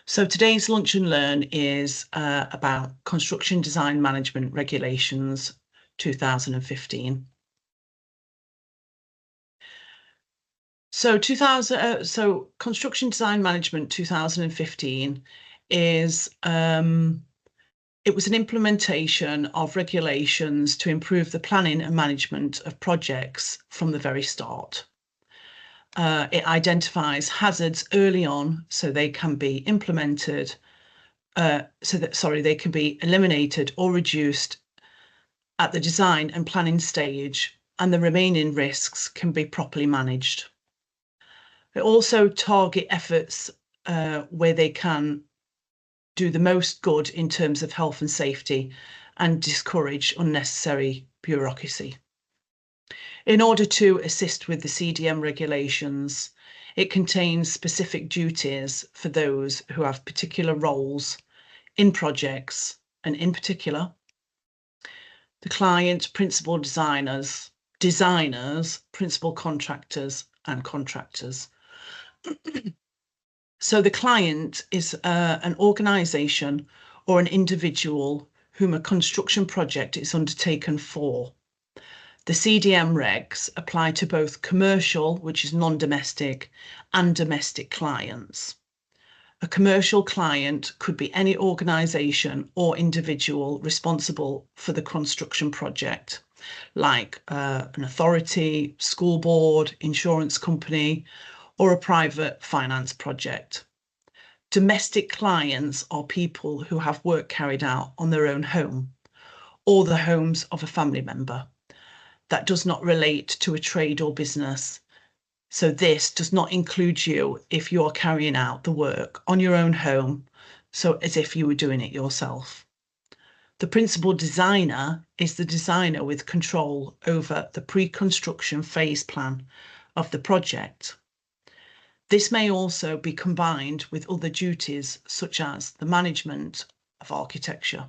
So today's Lunch and Learn is about Construction Design Management Regulations 2015. So Construction Design Management 2015 is it was an implementation of regulations to improve the planning and management of projects from the very start. It identifies hazards early on so they can be implemented, they can be eliminated or reduced at the design and planning stage, and the remaining risks can be properly managed. It also target efforts where they can do the most good in terms of health and safety and discourage unnecessary bureaucracy. In order to assist with the CDM regulations, it contains specific duties for those who have particular roles in projects, and in particular, the client, principal designers, principal contractors, and contractors. So the client is an organisation or an individual whom a construction project is undertaken for. The CDM regs apply to both commercial, which is non-domestic, and domestic clients. A commercial client could be any organisation or individual responsible for the construction project, like an authority, school board, insurance company, or a private finance project. Domestic clients are people who have work carried out on their own home or the homes of a family member. That does not relate to a trade or business. So this does not include you if you're carrying out the work on your own home, so as if you were doing it yourself. The principal designer is the designer with control over the pre-construction phase plan of the project. This may also be combined with other duties such as the management of architecture.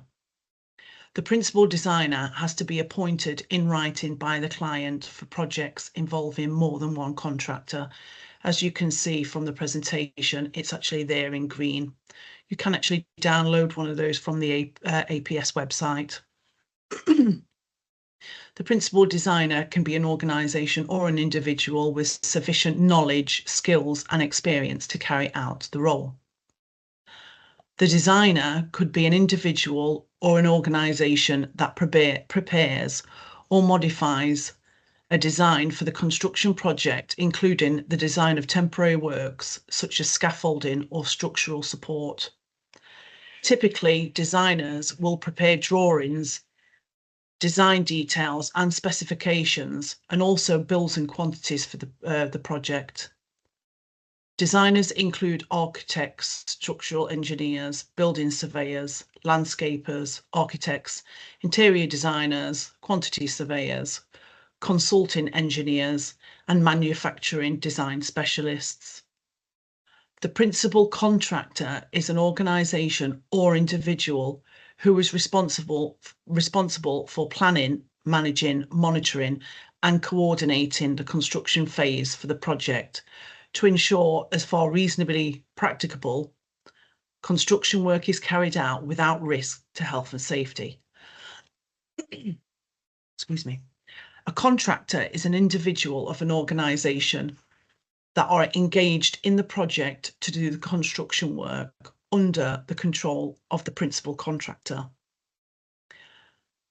The principal designer has to be appointed in writing by the client for projects involving more than one contractor. As you can see from the presentation, it's actually there in green. You can actually download one of those from the APS website. The principal designer can be an organisation or an individual with sufficient knowledge, skills and experience to carry out the role. The designer could be an individual or an organisation that prepares or modifies a design for the construction project, including the design of temporary works such as scaffolding or structural support. Typically, designers will prepare drawings, design details and specifications, and also bills and quantities for the project. Designers include architects, structural engineers, building surveyors, landscapers, architects, interior designers, quantity surveyors, consulting engineers, and manufacturing design specialists. The principal contractor is an organisation or individual who is responsible for planning, managing, monitoring, and coordinating the construction phase for the project to ensure, as far reasonably practicable, construction work is carried out without risk to health and safety. Excuse me. A contractor is an individual of an organisation that are engaged in the project to do the construction work under the control of the principal contractor.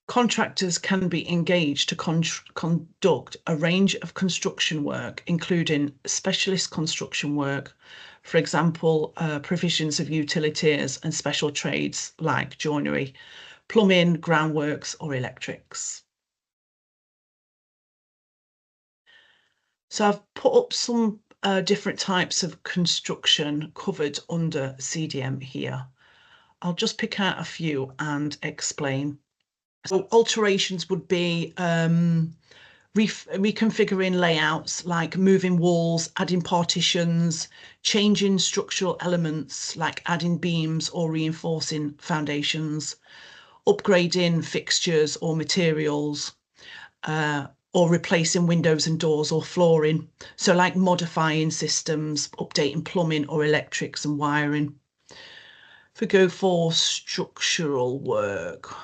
Contractors can be engaged to conduct a range of construction work, including specialist construction work, for example, provisions of utilities and special trades like joinery, plumbing, groundworks, or electrics. So I've put up some different types of construction covered under CDM here. I'll just pick out a few and explain. So alterations would be reconfiguring layouts like moving walls, adding partitions, changing structural elements like adding beams or reinforcing foundations, upgrading fixtures or materials, or replacing windows and doors or flooring. So like modifying systems, updating plumbing or electrics and wiring. If we go for structural work,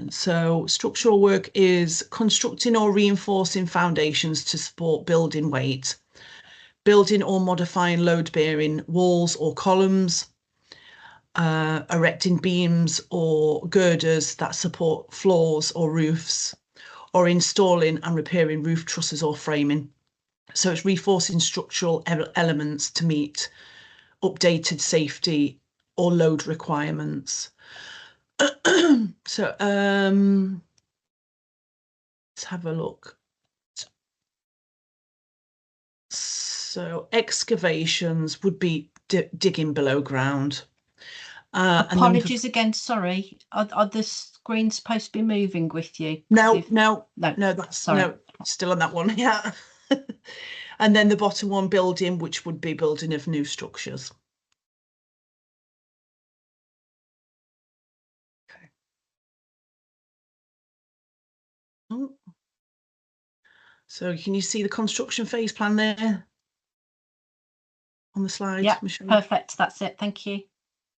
so structural work is constructing or reinforcing foundations to support building weight, building or modifying load-bearing walls or columns, erecting beams or girders that support floors or roofs, or installing and repairing roof trusses or framing. So it's reinforcing structural elements to meet updated safety or load requirements. So let's have a look. So excavations would be digging below ground. Apologies again, sorry. Are the screens supposed to be moving with you? No, that's sorry. No, still on that one, yeah. And then the bottom one, building, which would be building of new structures. Okay. Oh. So can you see the construction phase plan there on the slide? Yeah, Michelle? perfect. That's it. Thank you.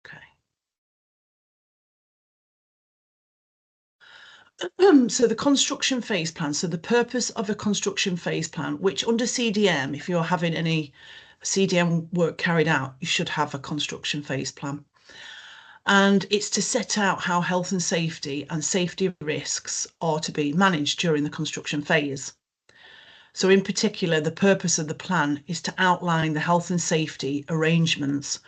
Okay. So the construction phase plan. So the purpose of a construction phase plan, which under CDM, if you're having any CDM work carried out, you should have a construction phase plan. And it's to set out how health and safety risks are to be managed during the construction phase. So in particular, the purpose of the plan is to outline the health and safety arrangements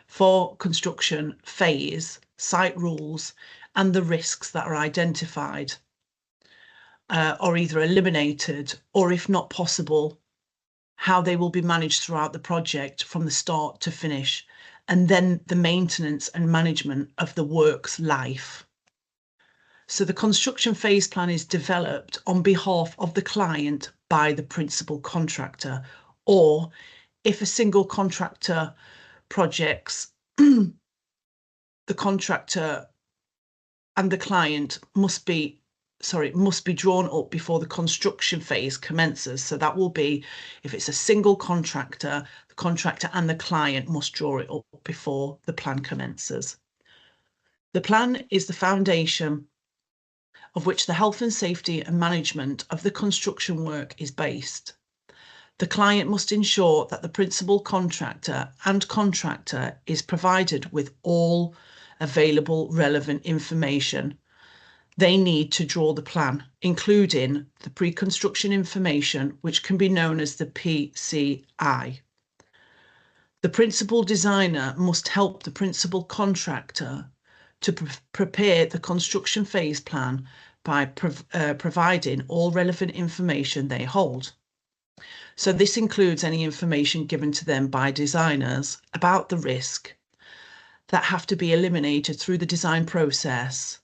for construction phase, site rules, and the risks that are identified, or either eliminated, or if not possible, how they will be managed throughout the project from the start to finish, and then the maintenance and management of the work's life. So the construction phase plan is developed on behalf of the client by the principal contractor, or if a single contractor projects, the contractor and the client must be drawn up before the construction phase commences. So that will be, if it's a single contractor, the contractor and the client must draw it up before the plan commences. The plan is the foundation of which the health and safety and management of the construction work is based. The client must ensure that the principal contractor and contractor is provided with all available relevant information they need to draw the plan, including the pre-construction information, which can be known as the PCI. The principal designer must help the principal contractor to prepare the construction phase plan by providing all relevant information they hold. So this includes any information given to them by designers about the risk that have to be eliminated through the design process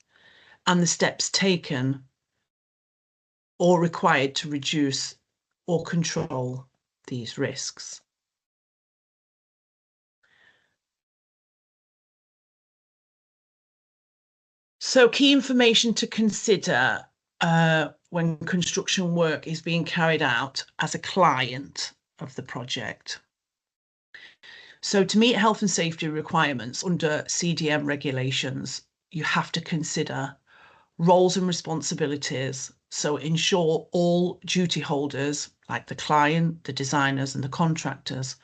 and the steps taken or required to reduce or control these risks. So key information to consider when construction work is being carried out as a client of the project. So to meet health and safety requirements under CDM regulations, you have to consider roles and responsibilities. So ensure all duty holders, like the client, the designers and the contractors,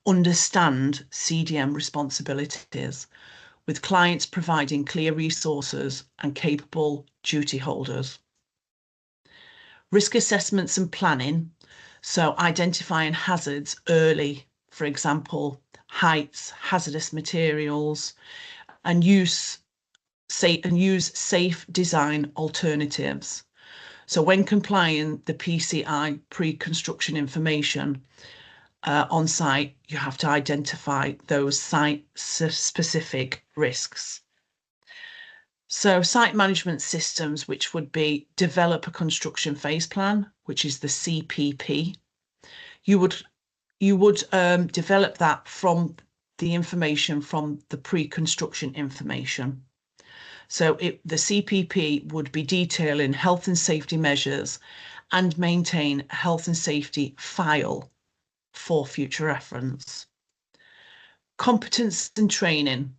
understand CDM responsibilities, with clients providing clear resources and capable duty holders. Risk assessments and planning, so identifying hazards early, for example, heights, hazardous materials, and use safe design alternatives. So when complying the PCI pre-construction information on site, you have to identify those site-specific risks. So site management systems, which would be develop a construction phase plan, which is the CPP. You would develop that from the information from the pre-construction information. So the CPP would be detailing health and safety measures and maintain a health and safety file for future reference. Competence and training.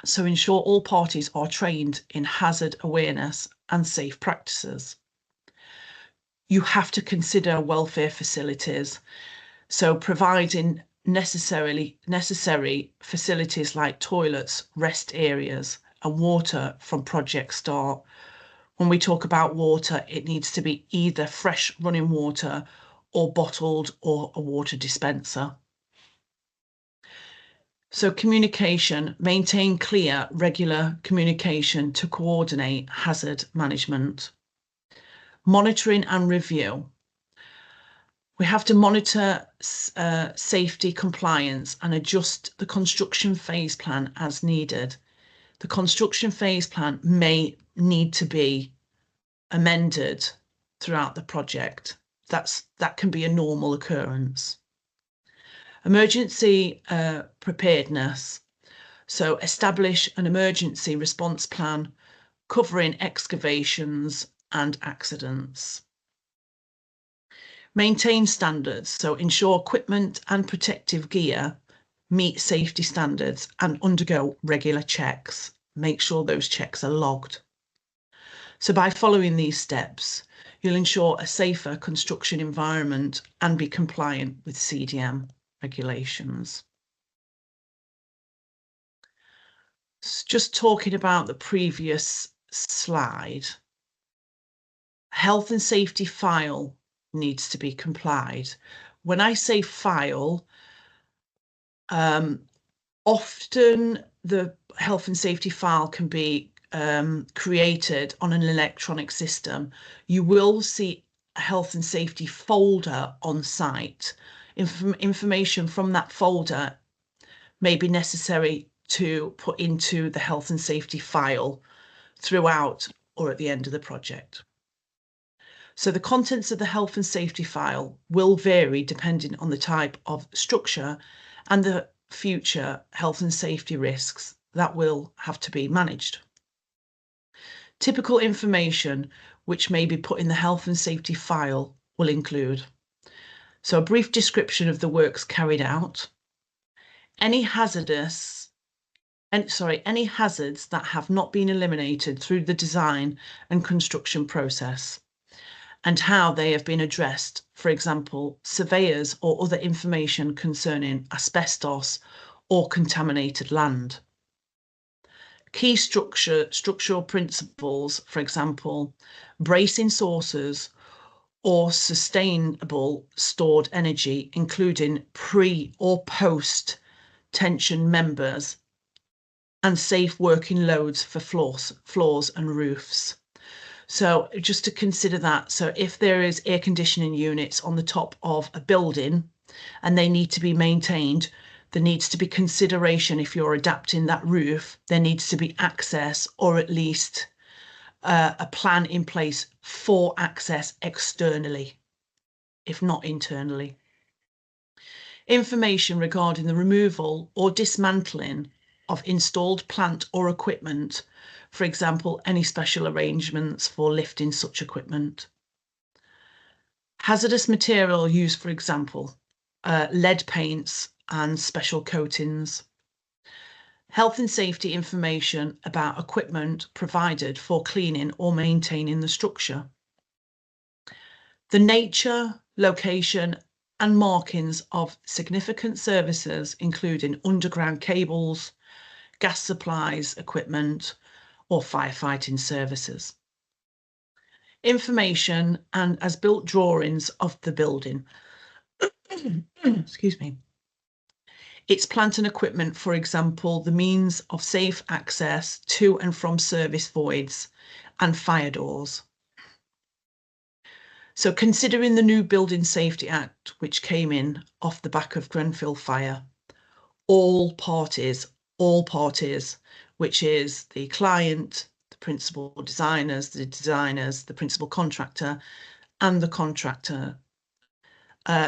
So ensure all parties are trained in hazard awareness and safe practices. You have to consider welfare facilities. So providing necessary facilities like toilets, rest areas, and water from project start. When we talk about water, it needs to be either fresh running water or bottled or a water dispenser. So communication, maintain clear, regular communication to coordinate hazard management. Monitoring and review. We have to monitor safety compliance and adjust the construction phase plan as needed. The construction phase plan may need to be amended throughout the project. That can be a normal occurrence. Emergency preparedness. So establish an emergency response plan covering excavations and accidents. Maintain standards, so ensure equipment and protective gear meet safety standards and undergo regular checks. Make sure those checks are logged. So by following these steps, you'll ensure a safer construction environment and be compliant with CDM regulations. Just talking about the previous slide, health and safety file needs to be complied. When I say file, often the health and safety file can be created on an electronic system. You will see a health and safety folder on site. Information from that folder may be necessary to put into the health and safety file throughout or at the end of the project. So the contents of the health and safety file will vary depending on the type of structure and the future health and safety risks that will have to be managed. Typical information which may be put in the health and safety file will include, so a brief description of the works carried out, any hazards that have not been eliminated through the design and construction process, and how they have been addressed, for example, surveyors or other information concerning asbestos or contaminated land. Key structural principles, for example, bracing sources or sustainable stored energy, including pre or post tension members, and safe working loads for floors and roofs. So just to consider that. So if there is air conditioning units on the top of a building and they need to be maintained, there needs to be consideration. If you're adapting that roof, there needs to be access, or at least a plan in place for access externally, if not internally. Information regarding the removal or dismantling of installed plant or equipment, for example, any special arrangements for lifting such equipment. Hazardous material used, for example, lead paints and special coatings. Health and safety information about equipment provided for cleaning or maintaining the structure. The nature, location, and markings of significant services, including underground cables, gas supplies, equipment, or firefighting services. Information and as-built drawings of the building. Excuse me. Its plant and equipment, for example, the means of safe access to and from service voids and fire doors. So considering the new Building Safety Act, which came in off the back of Grenfell fire, all parties, which is the client, the principal designers, the principal contractor, and the contractor,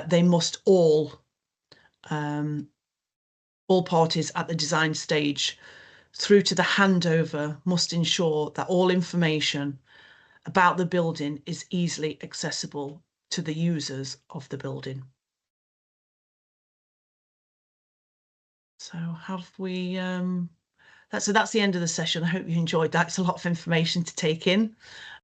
they must all parties at the design stage through to the handover must ensure that all information about the building is easily accessible to the users of the building. So have we, that's the end of the session. I hope you enjoyed that. It's a lot of information to take in.